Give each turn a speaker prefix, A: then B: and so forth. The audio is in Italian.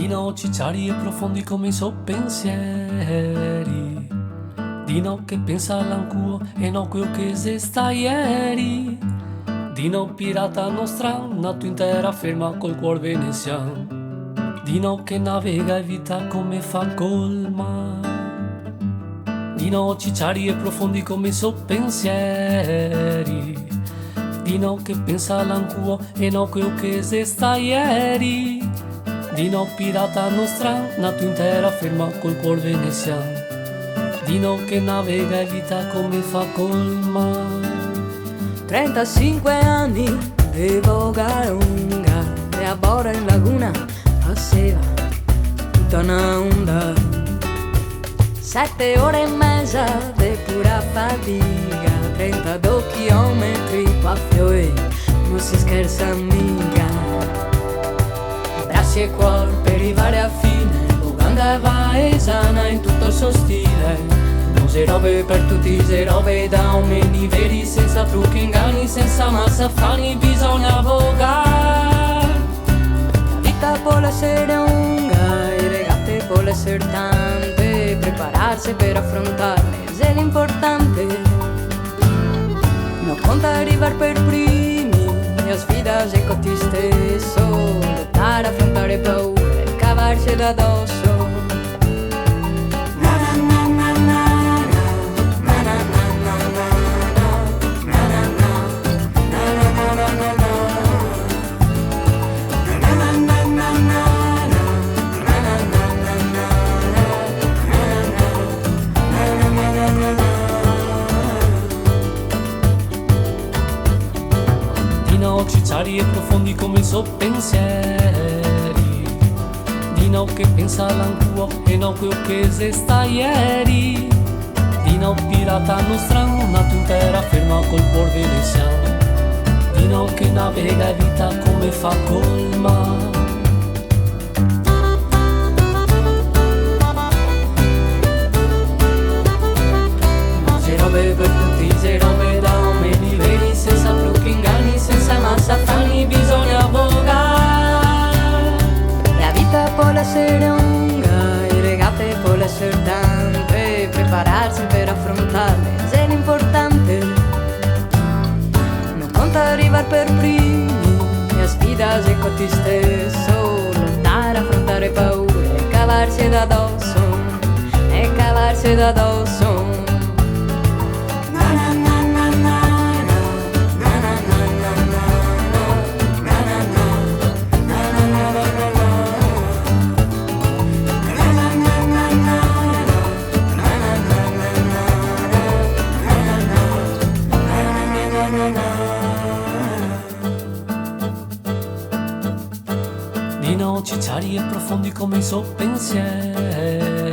A: Di noci chiari e profondi come i suoi pensieri. Di no che pensa all'ancuo e no quello che se sta ieri. Di no pirata nostra, nato in terra ferma col cuore veneziano. Di no che navega e vita come fa col mare. Di no cicciari e profondi come i suoi pensieri. Di no che pensa all'ancuo e no quello che se sta ieri. Di no pirata nostra, nato in terra ferma col cuore veneziano. Di no che navega e vita come fa col mare.
B: 35 anni di voga lunga e a Bora in laguna passeva tutta una onda. 7 ore e mezza di pura fatica, 32 chilometri qua fuori, non si scherza mica. Bracci e cuore per arrivare a fine, Uganda va e sana in tutto il suo stile. Se robe per tutti, se robe da uomini veri, senza trucchi, inganni, senza massa affari, bisogna vogare. La vita può essere lunga, le regate può essere tante, prepararsi per affrontarle è l'importante. Non conta arrivare per primi, la sfida è con te stesso, lottare, affrontare paure, cavarsi da addosso.
A: Cicciari e profondi come i suoi pensieri. Di no che pensa all'ancuo e no quello che se sta ieri. Di no pirata nostra, nato in terra ferma col cuore veneziano. Di no che navega e vita come fa col mare. Se robe per tutti, se robe da uomini veri, senza trucchi, inganni, senza massa affari, bisogna vogare.
B: La vita può essere lunga, le regate può essere tante, prepararsi per affrontarle è l'importante. Non conta arrivare per primi, la sfida è con te stesso, lottare, affrontare paure, cavarsi da addosso, e cavarsi da addosso.
A: Di no cicciari e profondi come i suoi pensieri.